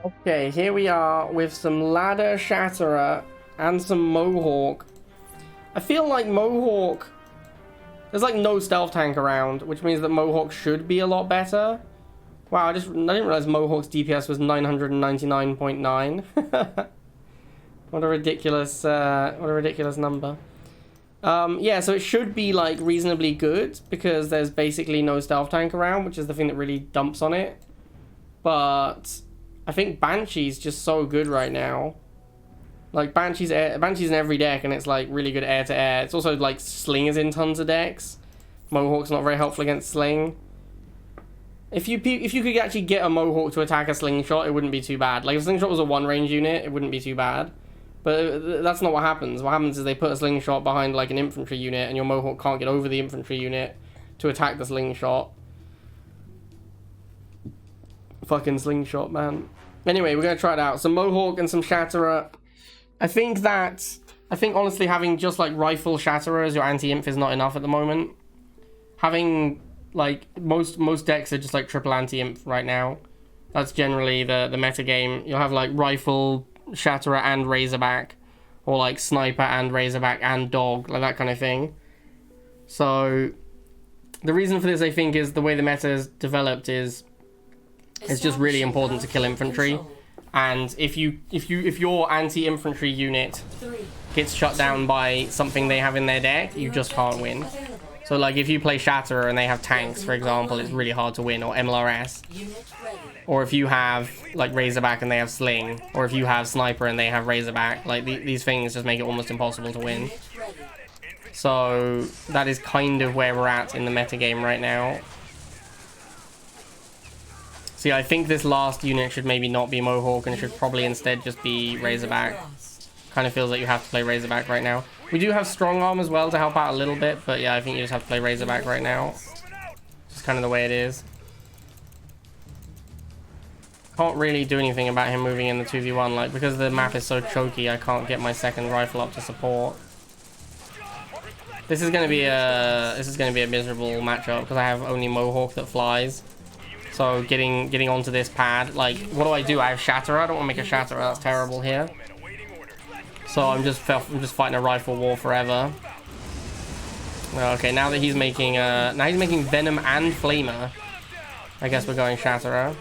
Okay, here we are with some ladder Shatterer and some Mohawk. I feel like Mohawk... There's like no stealth tank around, which means that Mohawk should be a lot better. Wow, I didn't realize Mohawk's DPS was 999.9. What a ridiculous number. Yeah, so it should be like reasonably good because there's basically no stealth tank around, which is the thing that really dumps on it. But I think Banshee's just so good right now. Like Banshee's in every deck, and it's like really good air to air. It's also like Sling is in tons of decks. Mohawk's not very helpful against Sling. If you could actually get a Mohawk to attack a Slingshot, it wouldn't be too bad. Like if Slingshot was a one range unit, it wouldn't be too bad. But that's not what happens. What happens is they put a Slingshot behind like an infantry unit, and your Mohawk can't get over the infantry unit to attack the Slingshot. Fucking Slingshot, man. Anyway, we're gonna try it out. Some Mohawk and some Shatterer. I think honestly having just like rifle Shatterer as your anti-inf is not enough at the moment. Having like most decks are just like triple anti-inf right now. That's generally the meta game. You'll have like rifle, Shatterer and Razorback, or like sniper and Razorback and dog, like that kind of thing. So the reason for this, I think, is the way the meta is developed is it's just really important to kill infantry. And if your anti-infantry unit gets shut down by something they have in their deck, you just can't win. So like if you play Shatterer and they have tanks, for example, it's really hard to win, or MLRS. Or if you have like Razorback and they have Sling, or if you have Sniper and they have Razorback, like these things just make it almost impossible to win. So that is kind of where we're at in the metagame right now. See, I think this last unit should maybe not be Mohawk, and it should probably instead just be Razorback. Kind of feels like you have to play Razorback right now. We do have Strong Arm as well to help out a little bit, but yeah, I think you just have to play Razorback right now. Just kind of the way it is. Can't really do anything about him moving in the 2v1, like, because the map is so choky, I can't get my second rifle up to support. This is gonna be a miserable matchup because I have only Mohawk that flies. So getting onto this pad, like, what do? I have Shatterer. I don't want to make a Shatterer. That's terrible here. So I'm just fighting a rifle war forever. Okay, now that he's making Venom and Flamer, I guess we're going Shatterer.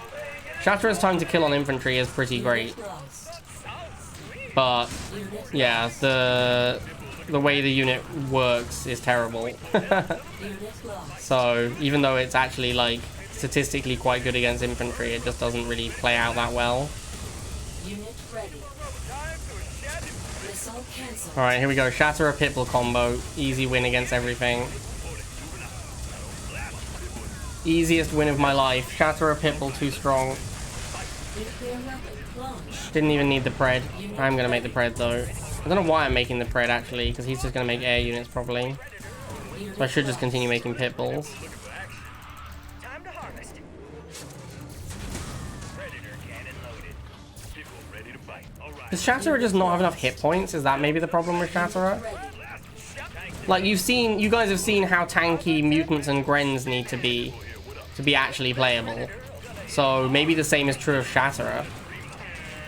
Shatterer's time to kill on infantry is pretty great, but yeah, the way the unit works is terrible. So even though it's actually like statistically quite good against infantry, it just doesn't really play out that well. Alright, here we go. Shatterer Pitbull combo. Easy win against everything. Easiest win of my life. Shatterer Pitbull too strong. Didn't even need the pred. I'm gonna make the pred though. I don't know why I'm making the pred actually, because he's just gonna make air units probably. So I should just continue making Pitbulls. Does Shatterer just not have enough hit points? Is that maybe the problem with Shatterer? Like you guys have seen how tanky mutants and Grens need to be actually playable. So maybe the same is true of Shatterer.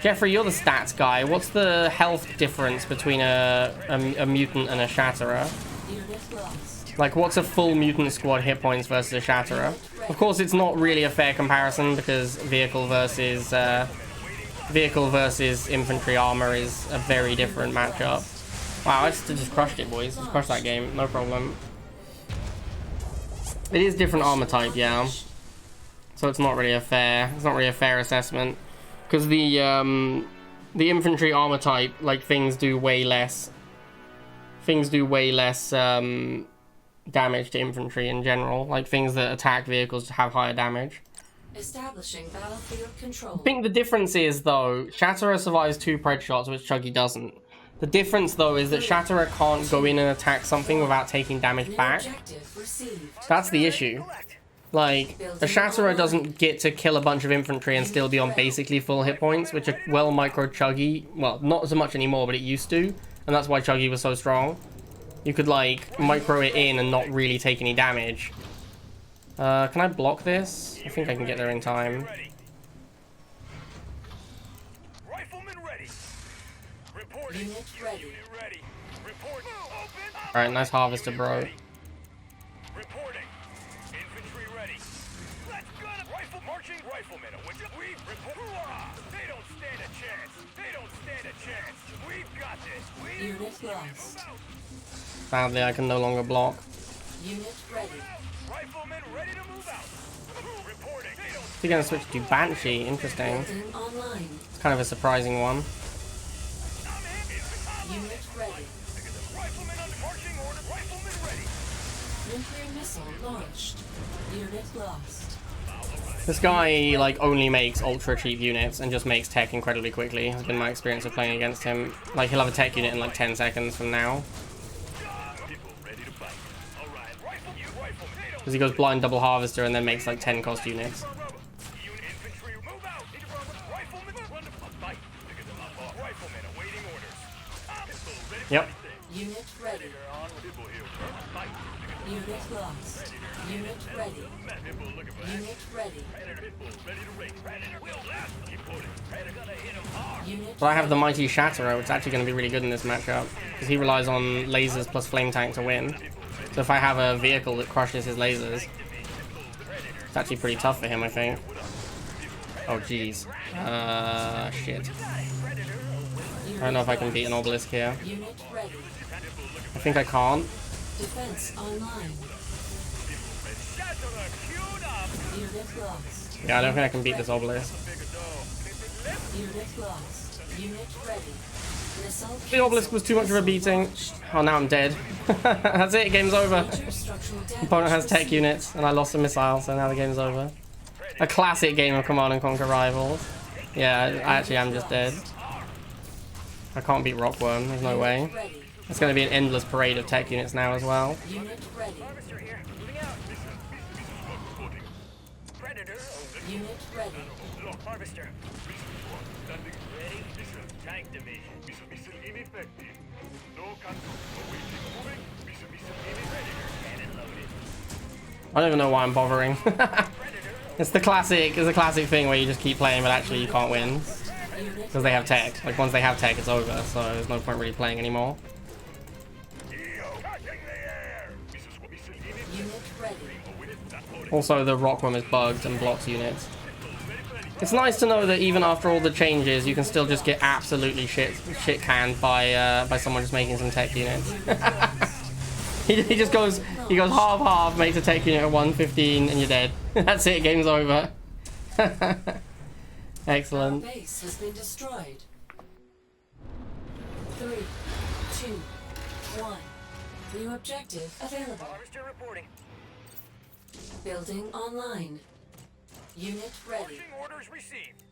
Jeffrey, you're the stats guy. What's the health difference between a mutant and a Shatterer? Like, what's a full mutant squad hit points versus a Shatterer? Of course, it's not really a fair comparison because vehicle versus infantry armor is a very different matchup. Wow, I just crushed it, boys. Just crushed that game, no problem. It is different armor type, yeah. So it's not really a fair assessment, because the infantry armor type, like, things do way less damage to infantry in general. Like things that attack vehicles have higher damage. Establishing battlefield control. I think the difference is, though, Shatterer survives 2 pred shots, which Chuggy doesn't. The difference, though, is that Shatterer can't go in and attack something without taking damage back. That's the issue. Like, a Shatterer doesn't get to kill a bunch of infantry and still be on basically full hit points, which are well micro Chuggy. Well, not so much anymore, but it used to. And that's why Chuggy was so strong. You could, like, micro it in and not really take any damage. Can I block this? I think I can get there in time. Unit ready. Alright, nice harvester, bro. Reporting. Infantry ready. Let's go. Rifle marching riflemen. We report. They don't stand a chance. They don't stand a chance. We've got this. Unit lost. Sadly, I can no longer block. Unit ready. Riflemen ready to move out. Reporting. They don't He's gonna switch to Banshee. Interesting. Building online. It's kind of a surprising one. Unit ready. Riflemen under marching order. Riflemen ready. Nuclear missile launched. Unit lost. This guy like only makes ultra cheap units and just makes tech incredibly quickly. Has been my experience of playing against him. Like he'll have a tech unit in like 10 seconds from now. Because he goes blind double harvester and then makes like 10 cost units. Infantry move out. Riflemen run to fight. Riflemen awaiting orders. Yep. Unit ready. Unit lost. Unit ready. Unit ready. Unit So I have the mighty Shatterer, which is actually going to be really good in this matchup. Because he relies on lasers plus flame tank to win. So if I have a vehicle that crushes his lasers, it's actually pretty tough for him, I think. Oh, jeez. Shit. I don't know if I can beat an obelisk here. Unit ready. I think I can't. Defense online. Unit lost. Yeah, I don't think I can beat this obelisk. Unit lost. Unit ready. Missile The obelisk was too much of a beating. Oh, now I'm dead. That's it, game's over. Major structural damage Opponent has tech received. units, and I lost a missile, so now the game's over. A classic game of Command and Conquer Rivals. Yeah, I actually am just dead. I can't beat Rockworm, there's no way. Ready. It's going to be an endless parade of tech units now as well. Unit ready. Predator. Unit ready. Harvester. Ready. Tank division. Missile ineffective. No control. Moving. Missile ineffective. Cannon loaded. I don't even know why I'm bothering. It's the classic thing where you just keep playing, but actually you can't win. Because they have tech. Like, once they have tech, it's over, so there's no point really playing anymore. Unit ready. Also, the Rockworm is bugged and blocks units. It's nice to know that even after all the changes, you can still just get absolutely shit canned by someone just making some tech units. he just goes half, makes a tech unit at 115, and you're dead. That's it, game's over. Excellent. Our base has been destroyed. 3, 2, 1. New objective available. Harvester reporting. Building online. Unit ready. Marching orders received.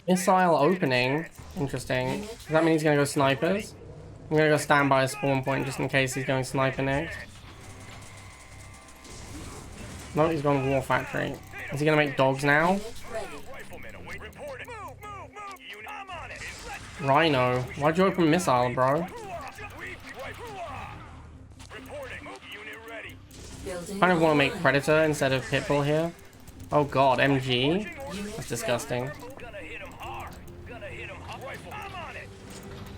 Missile opening. Interesting. Does that mean he's gonna go snipers? I'm gonna go stand by a spawn point just in case he's going sniper next. No, he's going war factory. Is he gonna make dogs now? Unit ready. Riflemen await reporting. Move. Unit, I'm on it. Rhino. Why'd you open missile, bro? Reporting. Unit ready. Building Kind of want to make online. Predator instead of Pitbull here. Oh god, MG. That's disgusting. Gonna hit him hard. Rifle. I'm on it.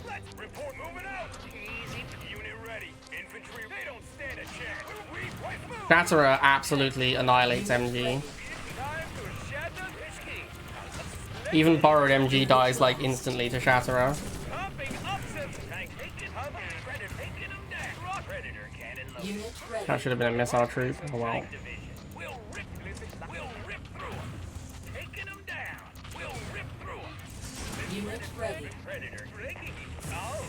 Let's report moving out. Easy. Unit ready. Infantry. They don't stand a chance. Rifle. Shatterer absolutely annihilates MG. Time to shatter his key. Even borrowed MG dies like instantly to Shatterer. Pumping up some tank. Taking him. Predator taking him down. Predator cannon loaded. Unit ready. That should have been a missile troop. Oh well. Division. We'll rip through him. Taking him down. We'll rip through him. Unit ready. Predator taking him. Oh.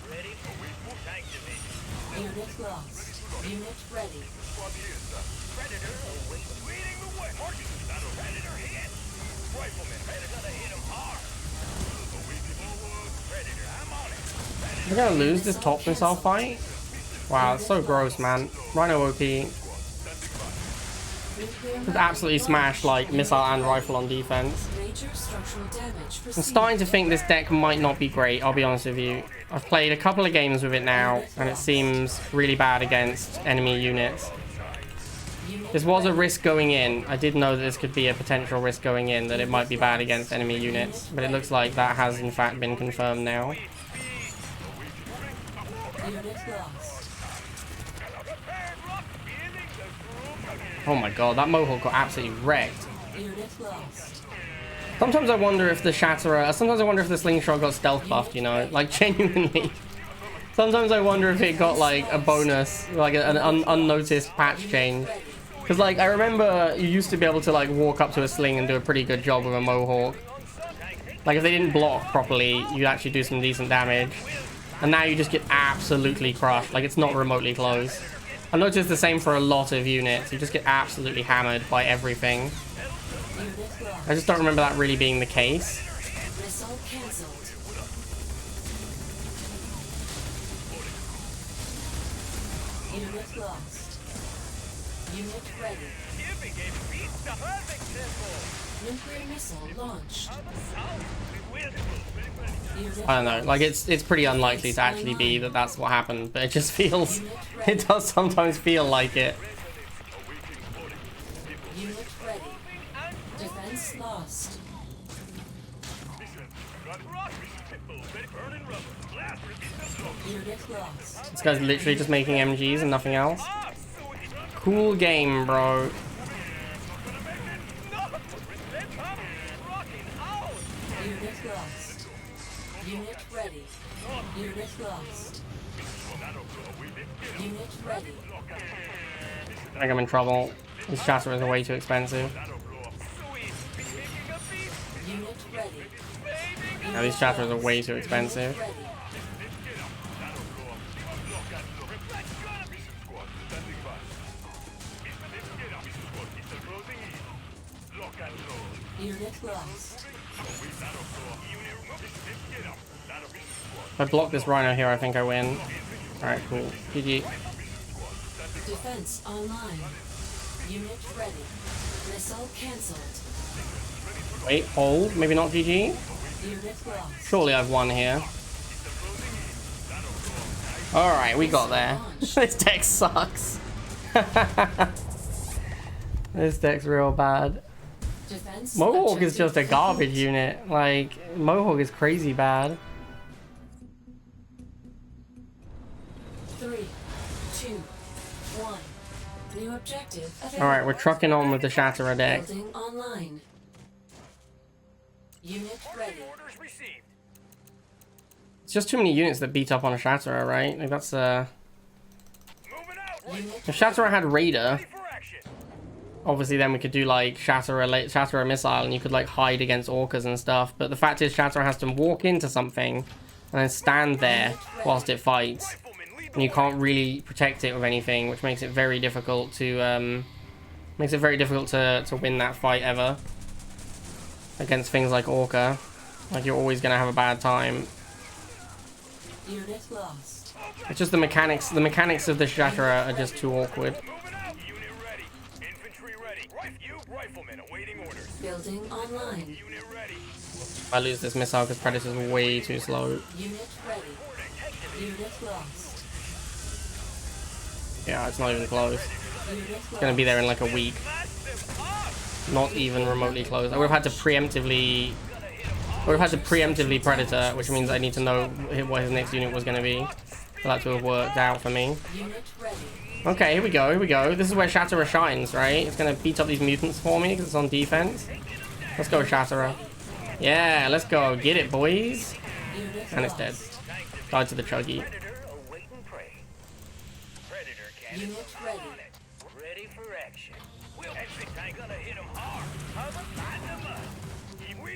Ready for tank division. Unit lost. Unit ready. Predator leading the way. Marching. Predator hit. Rifleman. Predator gonna hit him hard. Predator, I'm on it. We're gonna lose this top missile fight? Wow, it's so gross, man. Rhino OP. Just absolutely smashed like missile and rifle on defense. Major structural damage I'm starting to think this deck might not be great, I'll be honest with you. I've played a couple of games with it now, and it seems really bad against enemy units. This was a risk going in. I did know that this could be a potential risk going in, that it might be bad against enemy units, but it looks like that has in fact been confirmed now. Unit lost. Oh my god, that Mohawk got absolutely wrecked. Unit lost. Sometimes I wonder if the Shatterer, sometimes I wonder if the Slingshot got stealth buffed, you know, like genuinely. Sometimes I wonder if it got like a bonus, like an unnoticed patch change. Because like, I remember you used to be able to like walk up to a sling and do a pretty good job with a Mohawk. Like if they didn't block properly, you'd actually do some decent damage. And now you just get absolutely crushed, like it's not remotely close. I noticed the same for a lot of units, you just get absolutely hammered by everything. I just don't remember that really being the case. Missile cancelled. Unit lost. Unit ready. Nuclear missile launched. I don't know, like it's pretty unlikely to actually be that that's what happened, but it just feels, it does sometimes feel like it. Unit ready. Defense lost. Unit lost. This guy's literally just making MGs and nothing else. Cool game, bro. Unit lost. Unit ready. Unit lost. Unit ready. I think I'm in trouble. These Shatterers are way too expensive. Unit ready. Now these Shatterers are way too expensive. Ready. Unit lost. If I block this Rhino here, I think I win. Alright, cool. GG. Defense online. Unit ready. Missile cancelled. Wait, hold. Maybe not GG? Unit lost. Surely I've won here. Alright, we got there. This deck sucks. This deck's real bad. Defense Mohawk is just a objective garbage complete. unit. Like, Mohawk is crazy bad. 3, 2, 1. New objective available. Alright, we're trucking on with the Shatterer deck. Building online. Unit ready. Orders received. It's just too many units that beat up on a Shatterer, right? Like, that's, Moving out. Unit If Shatterer had Raider, Ready for action. obviously then we could do, like, Shatterer Missile, and you could, like, hide against Orcas and stuff. But the fact is, Shatterer has to walk into something and then stand there whilst it fights. Rifleman, lead the And you way. can't really protect it with anything, which makes it very difficult to to win that fight ever against things like Orca. Like, you're always gonna have a bad time. Unit lost. It's just the mechanics of the Shatterer are just too awkward. Moving out. Unit ready. Infantry ready. Rifleman awaiting orders. Building online. Unit ready. I lose this missile because Predator's way too slow. Unit ready. Unit lost. Yeah, it's not even close. Unit It's gonna be there in like a week. Not even remotely close. I would have had to preemptively Predator, which means I need to know what his next unit was going to be for that to have worked out for me. Unit ready. Okay, here we go. This is where Shatterer shines, right? It's going to beat up these mutants for me because it's on defense. Let's go, Shatterer. Yeah, let's go. Get it, boys. Unit And it's dead. Died to the Chuggy. Predator awaiting prey. Predator cannon Unit ready. ready for action. We'll exit tank gonna hit him hard. Cover find them up.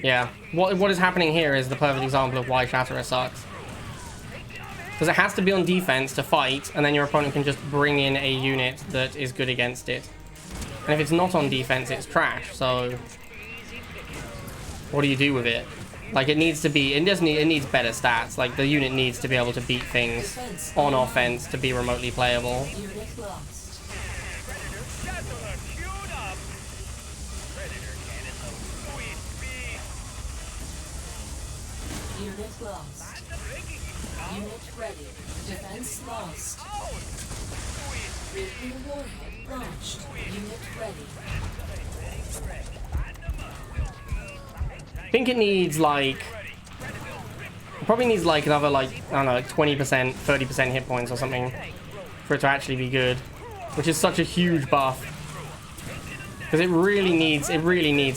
Yeah, what is happening here is the perfect example of why Shatterer sucks. Because it has to be on defense to fight, and then your opponent can just bring in a unit that is good against it. And if it's not on defense, it's trash, so what do you do with it? Like, it needs to be, it needs better stats. Like, the unit needs to be able to beat things on offense to be remotely playable. Unit lost. Predator Shatterer queued up. Predator cannon sweet speed. Unit lost. Unit ready. Defense lost. Nuclear warhead launched. Unit ready. I think it needs like, probably needs like another like, I don't know, like 20%, 30% hit points or something for it to actually be good, which is such a huge buff. Because it really needs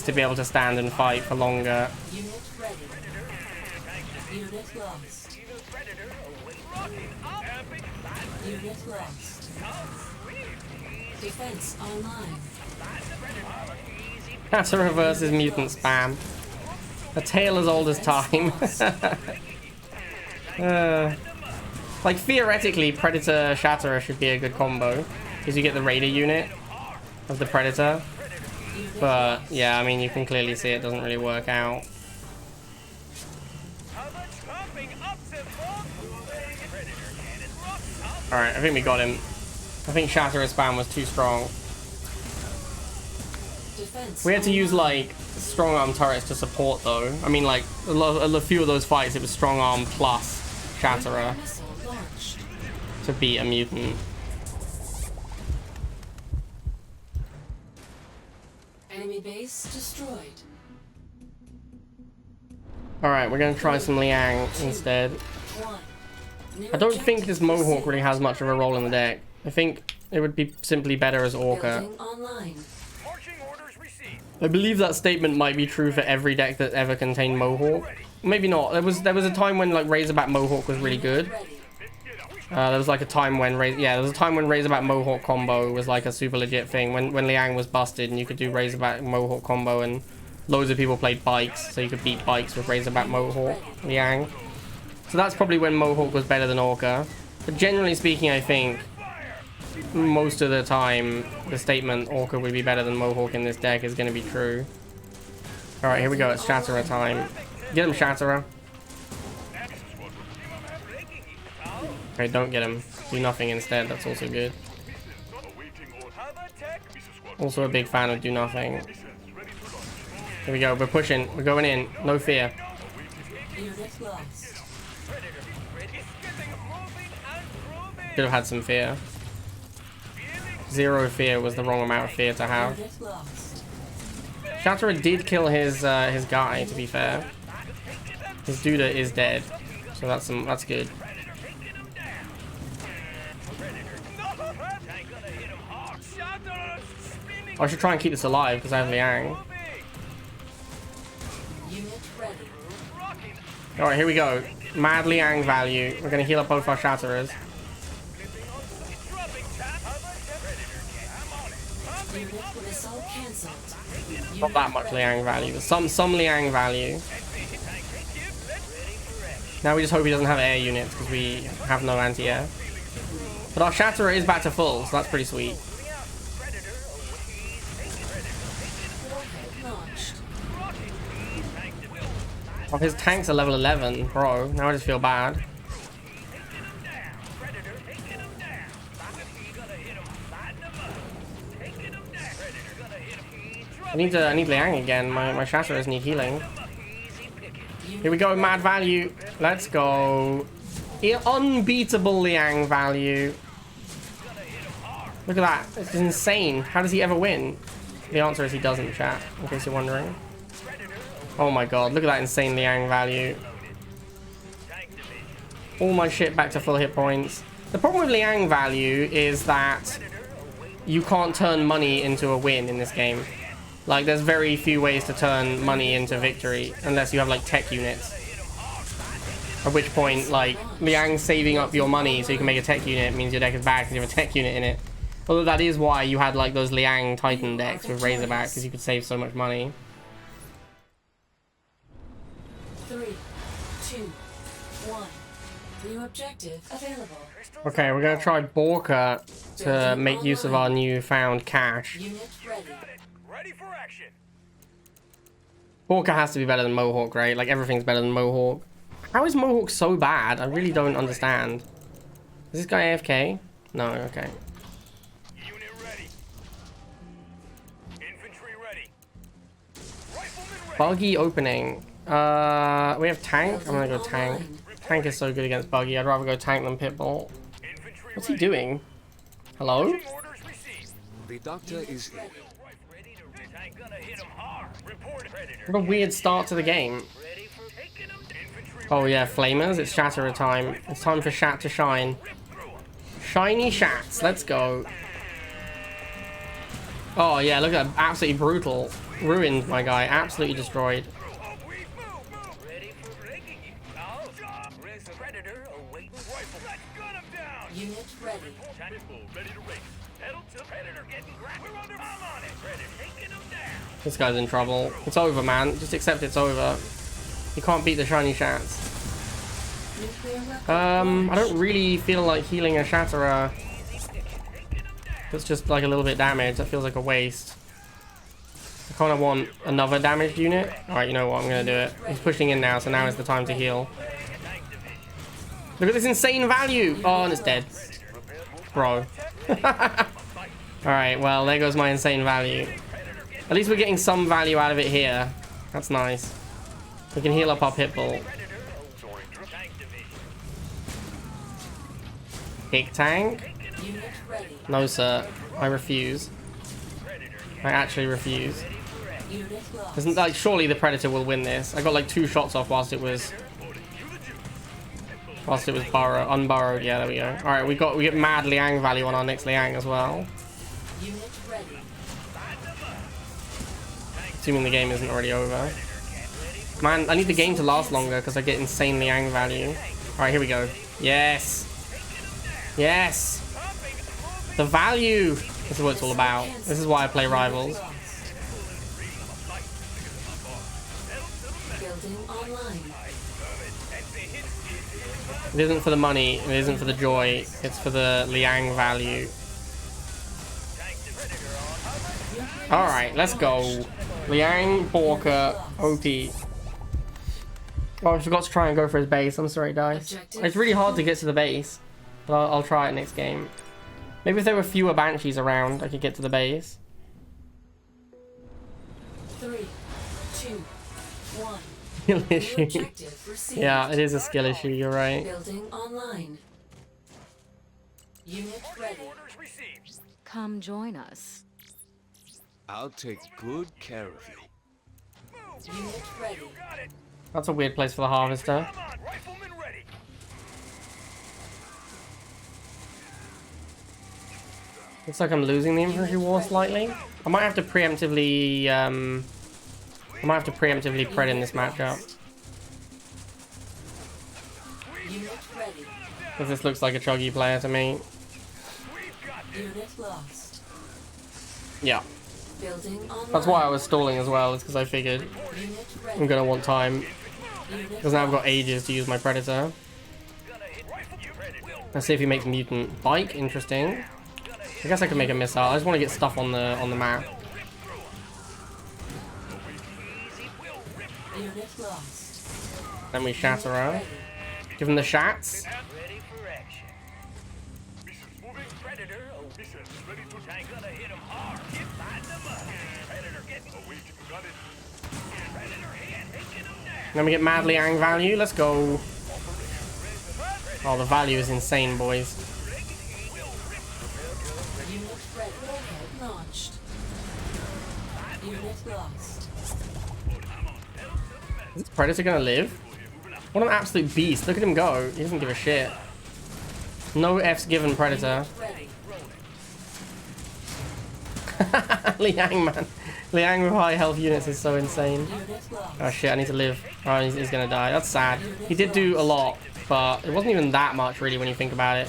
to be able to stand and fight for longer. Unit ready. Unit lost. Unit lost. Defense online. Shatterer versus mutant spam. A tale as old as time. Like theoretically, Predator Shatterer should be a good combo because you get the Raider unit of the Predator. But yeah, I mean, you can clearly see it doesn't really work out. Alright, I think we got him. I think Shatterer spam was too strong. Defense We had to use like strong arm turrets to support though. I mean, like a few of those fights, it was strong arm plus Shatterer missile launched. to beat a mutant. Enemy base destroyed. Alright, we're gonna try some Liang instead. 1. New I don't think objective this Mohawk received. really has much of a role in the deck. I think it would be simply better as Orca. Building online. Marching orders received. I believe that statement might be true for every deck that ever contained Mohawk. Maybe not. There was a time when like Razorback Mohawk was really good. Ready. There was like a time when there was a time when Razorback Mohawk combo was like a super legit thing. When Liang was busted and you could do Razorback Mohawk combo and loads of people played bikes, so you could beat bikes with Razorback Mohawk Liang. So that's probably when Mohawk was better than Orca. But generally speaking, I think most of the time the statement Orca would be better than Mohawk in this deck is going to be true. Alright, here we go. It's Shatterer time. Get him, Shatterer. Okay, don't get him. Do nothing instead. That's also good. Also a big fan of do nothing. Here we go. We're pushing. We're going in. No fear. Unit lost. Should have had some fear. 0 fear was the wrong amount of fear to have. Unit lost. Shatterer did kill his guy, to be fair. His Duda is dead. So that's good. I should try and keep this alive because I have Liang. Unit ready. Alright, here we go. Mad Liang value. We're going to heal up both our Shatterers. Unit missile cancelled. Not that much Liang value, but some Liang value. Now we just hope he doesn't have air units because we have no anti-air. But our Shatterer is back to full, so that's pretty sweet. Launched. Oh, his tanks are level 11, bro. Now I just feel bad. I need Liang again. My Shatterers need healing. Here we go, mad value. Let's go. Unbeatable Liang value. Look at that. It's insane. How does he ever win? The answer is he doesn't, chat, in case you're wondering. Oh my god, look at that insane Liang value. All my shit back to full hit points. The problem with Liang value is that you can't turn money into a win in this game. Like, there's very few ways to turn money into victory unless you have like tech units. At which point, like, Liang saving up your money so you can make a tech unit means your deck is bad because you have a tech unit in it. Although that is why you had like those Liang Titan decks with Razorback, because you could save so much money. 3, 2, 1. New objective available. Okay, we're gonna try Borka to make use of our newfound cash. Unit ready. Ready for action. Borka has to be better than Mohawk, right? Like, everything's better than Mohawk. How is Mohawk so bad? I really don't understand. Is this guy AFK? No, okay. Unit ready. Infantry ready. Riflemen ready. Buggy opening. We have tank? I'm gonna go tank. Tank is so good against Buggy. I'd rather go tank than Pitbull. Infantry What's he ready. doing? Hello? Marching orders received. The doctor is in. Ready to rip. Tank gonna hit him hard. Report Predator. What a weird start to the game. Ready for taking him. Infantry Oh yeah, flamers. It's Shatterer time. It's time for Shat to shine. Shiny Shats. Let's go. Oh yeah, look at that. Absolutely brutal. Ruined, my guy. Absolutely destroyed. ready for breaking you. Now, raise the Predator awaiting rifle. Let's gun him down. Unit ready. Pistol ready to race. Pedal to Predator getting grabbed. We're under. I'm on it. Predator taking him down. This guy's in trouble. It's over, man. Just accept it's over. You can't beat the shiny Shats. Nuclear weapon I don't really feel like healing a Shatterer. That's just like a little bit damage. That feels like a waste. I kind of want another damaged unit. Alright, you know what? I'm going to do it. He's pushing in now, so now is the time to heal. Look at this insane value! Oh, and it's dead. Bro. Alright, well, there goes my insane value. At least we're getting some value out of it here. That's nice. We can heal up our Pitbull. Big tank? Unit ready. No, sir. I refuse. I actually refuse. Unit lost. Isn't like surely the Predator will win this? I got like 2 shots off whilst it was unburrowed. Yeah, there we go. All right, we get mad Liang value on our next Liang as well. Unit ready. Assuming the game isn't already over. Man, I need the game to last longer because I get insane Liang value. All right, here we go. Yes. Yes. The value. This is what it's all about. This is why I play Rivals. Building online. It isn't for the money. It isn't for the joy. It's for the Liang value. All right, let's go. Liang, Borka, OP. Oh, I forgot to try and go for his base. I'm sorry, guys. It's really hard to get to the base. But I'll try it next game. Maybe if there were fewer Banshees around, I could get to the base. 3, 2, 1. Skill New issue. objective received. Yeah, it is a skill issue, you're right. Building online. Unit ready. Orders received. Come join us. I'll take good care of you. Unit ready. Got it. That's a weird place for the Harvester. Come on, rifleman ready. Looks like I'm losing the infantry war slightly. I might have to preemptively pred in this matchup. Unit ready. Because this looks like a chuggy player to me. Unit lost. Yeah. Building online. That's why I was stalling as well, it's because I figured Unit I'm ready. gonna want time. Unit Because now I've got ages to use my Predator. Let's see if he makes mutant. Bike, interesting. I guess I can make a missile. I just want to get stuff on the map. Unit lost. Then we Shatterer. Give him the Shats. Ready for action. Moving Predator. Oh, mission ready to tank. Gonna hit him hard. Get behind them up. Predator getting away. Got it. Predator hit. Taking him down. Then we get Mad Liang value. Let's go. Oh, the value is insane, boys. Unit ready. Warhead launched. Unit lost. Is this Predator gonna live? What an absolute beast. Look at him go. He doesn't give a shit. No F's given, Predator. Ready. Liang, man. Liang with high health units is so insane. Unit lost. Oh shit, I need to live. Oh, he's gonna die. That's sad. He did do a lot, but it wasn't even that much really when you think about it.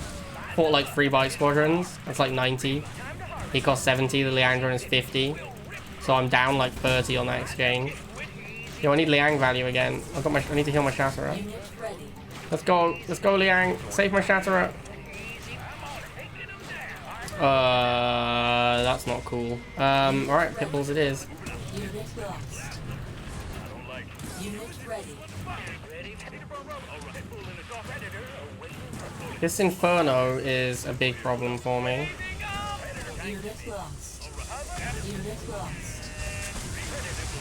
Fought like 3 bike squadrons. That's like 90. He cost 70. The Liang drone is 50. So I'm down like 30 on that exchange. Yo, I need Liang value again. I need to heal my Shatterer. Unit ready. Let's go. Let's go, Liang. Save my Shatterer. That's not cool. Alright, Pitbulls it is. Unit lost. Unit ready. This Inferno is a big problem for me. Unit lost. Unit lost.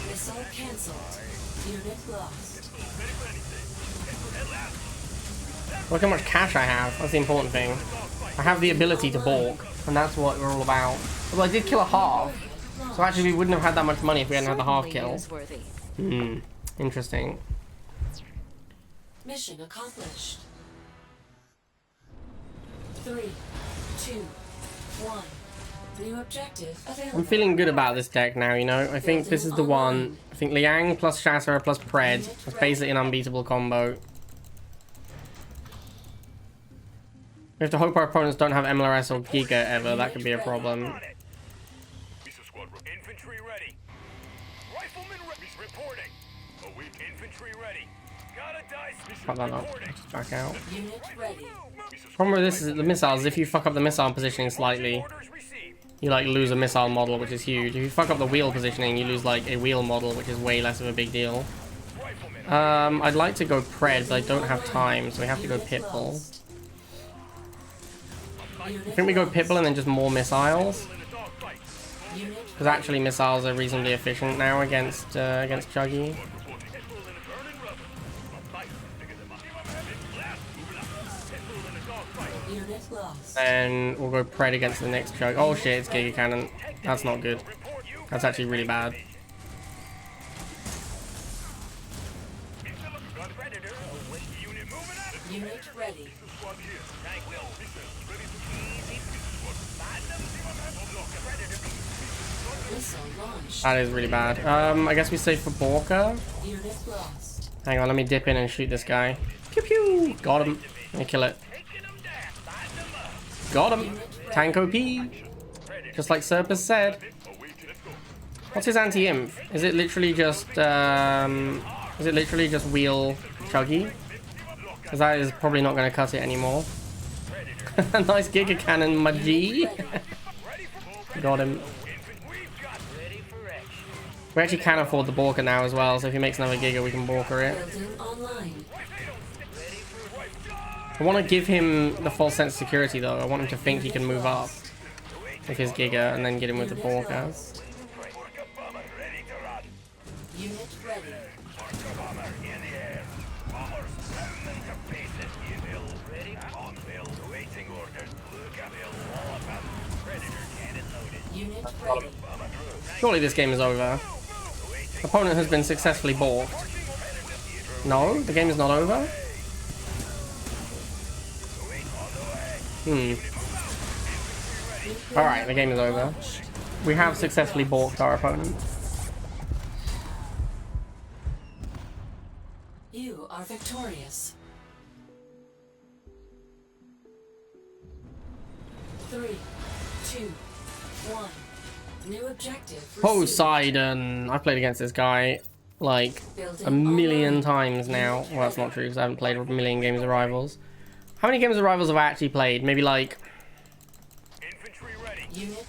Missile cancelled. Unit lost. Look how much cash I have. That's the important thing. I have the ability to balk, and that's what we're all about. Although I did kill a half. So actually we wouldn't have had that much money if we hadn't had the half kill. Newsworthy. Interesting. Mission accomplished. 3, 2, 1. New objective available. I'm feeling good about this deck now, you know? I think this is the one. I think Liang plus Shatterer plus Pred is basically an unbeatable combo. We have to hope our opponents don't have MLRS or Giga ever. That could be a problem. Infantry ready. Rifleman reporting. Infantry ready. Gotta dice. Fuck that up. Just back out. Unit ready. Problem with this is the missiles. If you fuck up the missile positioning slightly, you like lose a missile model, which is huge. If you fuck up the wheel positioning, you lose like a wheel model, which is way less of a big deal. I'd like to go Pred, but I don't have time, so we have to go Pitbull. I think we go Pitbull and then just more missiles. Because actually missiles are reasonably efficient now against Chuggy. Unit lost. And we'll go Pred against the next Chug. Oh shit, it's Giga Cannon. That's not good. That's actually really bad. Unit ready. Missile launched. That is really bad. I guess we save for Borka. Unit lost. Hang on, let me dip in and shoot this guy. Pew pew! Got him. Let me kill it. Got him. Tank OP. Just like Serpus said. What's his anti-inf? Is it literally just wheel Chuggy? Because that is probably not going to cut it anymore. Nice Giga Cannon, my G. Got him. We actually can afford the Borka now as well, so if he makes another Giga, we can Borka it. Building online. I want to give him the false sense of security, though. I want him to think he can move up with his Giga and then get him with the Borka. Unit ready. Unit ready. Surely this game is over. Opponent has been successfully balked. No, the game is not over. Alright, the game is over. We have successfully balked our opponent. You are victorious. 3, 2, 1. New objective. Poseidon! I've played against this guy like a million times now. Well, that's not true because I haven't played a million games of Rivals. How many games of Rivals have I actually played? Maybe like...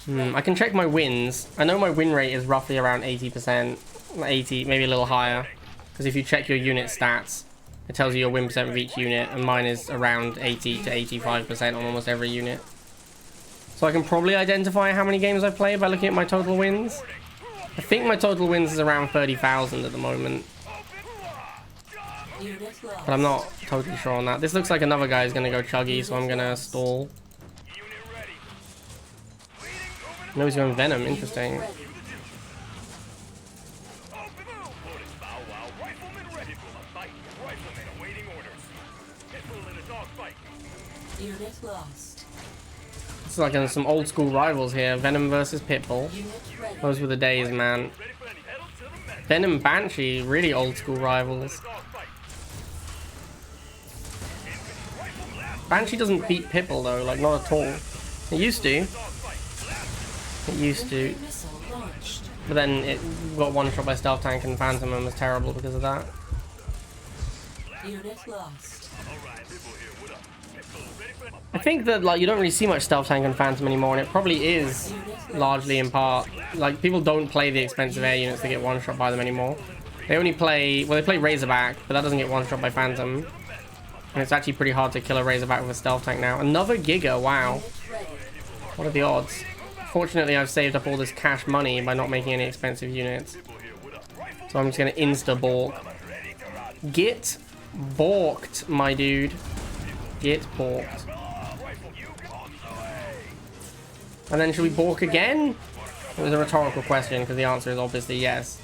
I can check my wins. I know my win rate is roughly around 80%. 80, maybe a little higher. Because if you check your unit stats, it tells you your win percent of each unit. And mine is around 80 to 85% on almost every unit. So I can probably identify how many games I've played by looking at my total wins. I think my total wins is around 30,000 at the moment. But I'm not totally sure on that. This looks like another guy is going to go Chuggy, so I'm going to stall. No, he's going Venom. Interesting. Unit lost. It's like some old school Rivals here. Venom versus Pitbull. Unit ready. Those were the days, man. Venom Banshee, really old school Rivals. Banshee doesn't beat Pitbull though, like not at all. It used to. It used to. Missile launched. But then it got one shot by Stealth Tank and Phantom and was terrible because of that. Unit lost. I think that like you don't really see much Stealth Tank and Phantom anymore, and it probably is largely in part like people don't play the expensive air units that get one shot by them anymore. They only play, well, they play Razorback, but that doesn't get one shot by Phantom. And it's actually pretty hard to kill a Razorback with a Stealth Tank now. Another Giga, wow. What are the odds? Fortunately, I've saved up all this cash money by not making any expensive units. So I'm just going to insta-balk. Get balked, my dude. Get balked. And then should we balk again? It was a rhetorical question because the answer is obviously yes.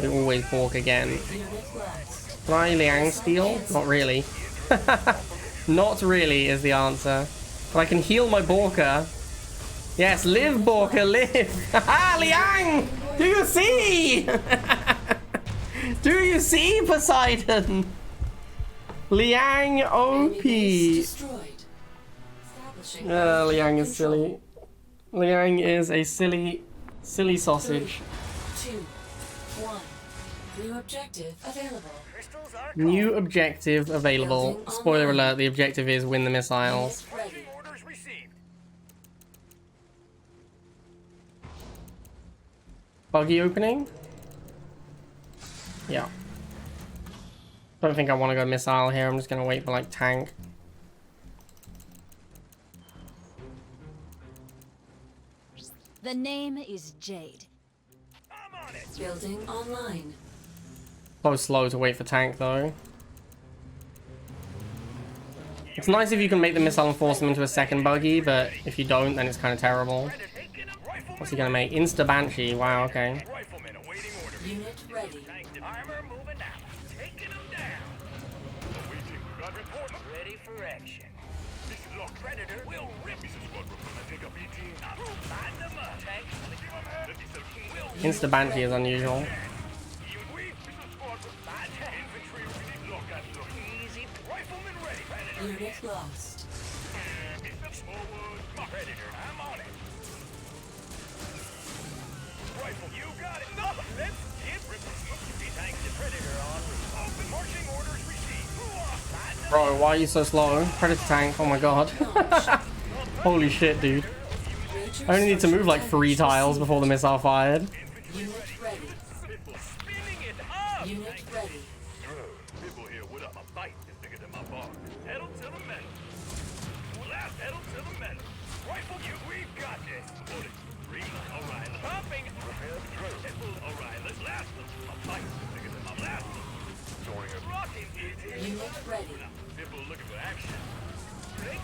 We always balk again. Unit lost. Can I Liang steal? Not really. Not really is the answer. But I can heal my Borka. Yes, live Borka, live! Haha, Liang! Do you see? Do you see, Poseidon? Liang Enemy OP. base destroyed. Establishing Liang is control. silly. Liang is a silly sausage. 3, 2, 1. New objective available. Crystals are New objective available. Spoiler alert, the objective is win the missiles. Unit ready. orders received. Buggy opening? Yeah. Don't think I want to go missile here. I'm just going to wait for like tank. The name is Jade. I'm on it. Building online. So slow to wait for tank though. It's nice if you can make the missile and force them into a second buggy, but if you don't, then it's kind of terrible. What's he gonna make? Insta Banshee. Wow, okay. Riflemen awaiting orders. Unit ready. Armor moving out. Taking them down. Waiting. Got report. Ready for action. This is Lock Predator. Will rip. This is Squadron. I take a BT. Line them up. Tank. Insta Banshee is unusual. Easy. Rifleman ready. Unit lost. Forward. Predator. I'm on it. Rifle. You got it. No. Let's get ripping. Tanks the Predator on route. Open. Marching orders received. Bro, why are you so slow? Predator tank, oh my god. Holy shit, dude. I only need to move like 3 tiles before the missile fired. Unit ready. Spinning it up. Unit ready. People here with a bite is bigger than my bar. Pedal to the metal. Last pedal to the metal. Rifle, we've got this. Bullet. Green. All right. Pumping. Repair the drill. All right. Let's last them. My bite is bigger than my last one. Joining a rocking. Unit ready. People looking for action. Ready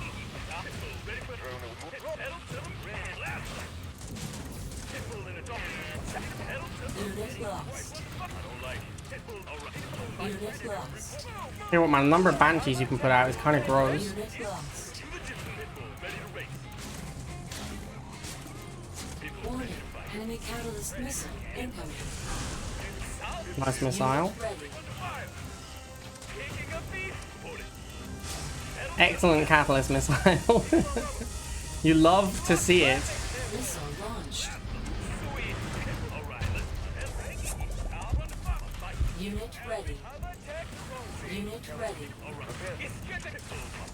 for pedal to the metal. Last one. People in a dog. Pedal to the Unit lost. I don't like it. All right. Unit lost. Hear what, man, the number of banshees you can put out is kind of gross. Unit lost. Ready to race. Warning. Enemy catalyst missile incoming. Nice missile. Ready. Taking a beat. Hold it. Excellent catalyst missile. You love to see it. Missile launched. Sweet. All right. Let's I'll run the bomb. Fight. Unit ready. Attack. Unit ready. All right. Get the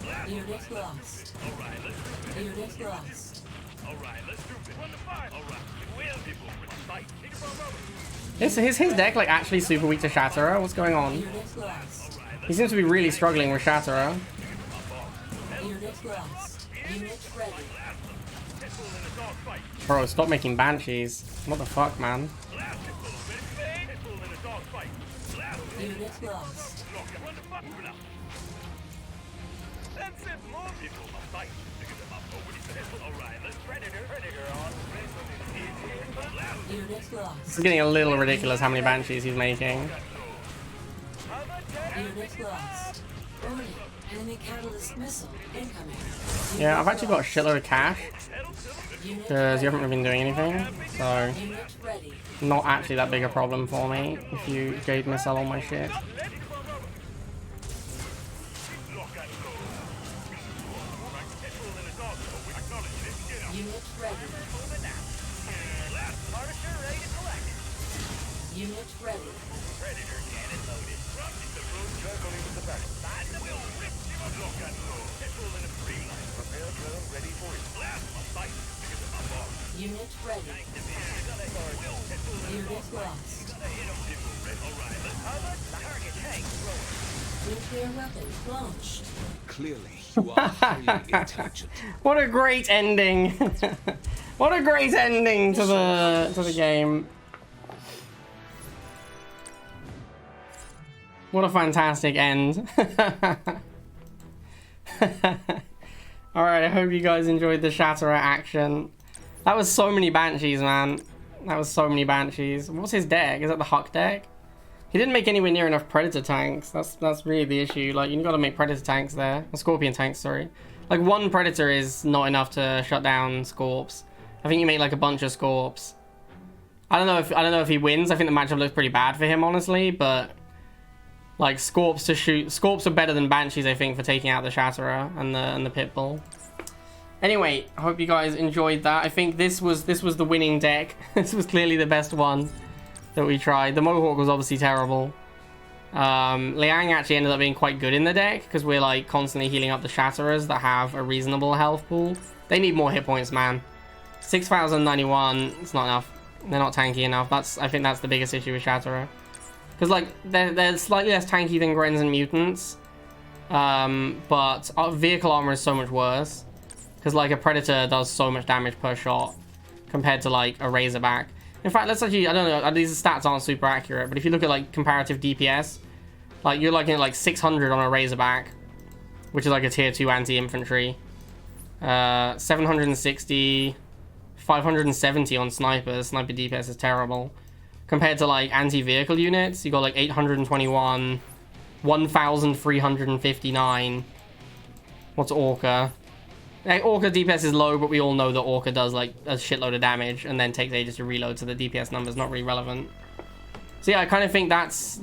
blast. Unit lost. All right. Let's do it. Unit lost. All right. Let's do it. Run the fire. All right. Well, people. Fight. Take it from over. Is his deck like actually super weak to Shatterer? What's going on? Unit lost. He seems to be really struggling with Shatterer. Unit lost. Unit ready. Bro, stop making banshees. What the fuck, man? Unit lost. That's it. More people. Fight. All right. Let's Predator on. Unit lost. It's getting a little ridiculous how many banshees he's making. Unit lost. Warning. Enemy catalyst missile incoming. Yeah, I've actually got a shitload of cash Unit because you haven't really been doing anything. So, Unit ready. not actually that big a problem for me if you Jade Missile all my shit. Unit ready. Unit ready. Predator cannon loaded. The road juggling with the back. Side the wheel. Rip. Lock and load. Petrol in a green line. Repair drill ready for you. Blast my bike. Because of my bar. Unit ready. Unit lost. All right. Let's cover. Target tank. Nuclear weapon launched. Clearly, you are highly intelligent. What a great ending! What a great ending to the game. What a fantastic end. Alright, I hope you guys enjoyed the Shatterer action. That was so many Banshees, man. That was so many Banshees. What's his deck? Is that the Huck deck? He didn't make anywhere near enough Predator tanks. That's really the issue. Like, you gotta make Predator tanks there. Or Scorpion tanks, sorry. Like, one Predator is not enough to shut down Scorps. I think you make, like, a bunch of Scorps. I don't know if he wins. I think the matchup looks pretty bad for him, honestly, but like Scorps to shoot. Scorps are better than Banshees, I think, for taking out the Shatterer and the Pitbull. Anyway, I hope you guys enjoyed that. I think this was the winning deck. This was clearly the best one that we tried. The Mohawk was obviously terrible. Liang actually ended up being quite good in the deck because we're like constantly healing up the Shatterers that have a reasonable health pool. They need more hit points, man. 6,091. It's not enough. They're not tanky enough. I think that's the biggest issue with Shatterer. Because, like, they're slightly less tanky than Grens and Mutants. But vehicle armor is so much worse. Because, like, a Predator does so much damage per shot compared to, like, a Razorback. In fact, let's actually, I don't know, these stats aren't super accurate. But if you look at, like, comparative DPS, like, you're looking at, like, 600 on a Razorback, which is, like, a tier 2 anti-infantry. 760... 570 on snipers. Sniper DPS is terrible. Compared to like anti-vehicle units, you got like 821, 1,359. What's Orca? Like, Orca DPS is low, but we all know that Orca does like a shitload of damage and then takes ages to reload, so the DPS number is not really relevant. So yeah, I kind of think that's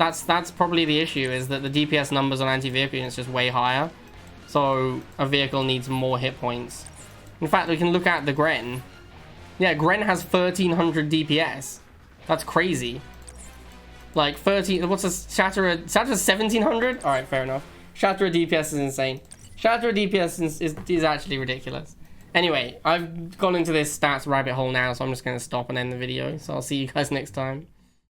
probably the issue, is that the DPS numbers on anti-vehicle units is just way higher. So a vehicle needs more hit points. In fact, we can look at the Gren. Yeah, Gren has 1,300 DPS. That's crazy. Like, 13... What's a Shatterer? Shatterer's 1,700? Alright, fair enough. Shatterer DPS is insane. Shatterer DPS is actually ridiculous. Anyway, I've gone into this stats rabbit hole now, so I'm just going to stop and end the video. So I'll see you guys next time.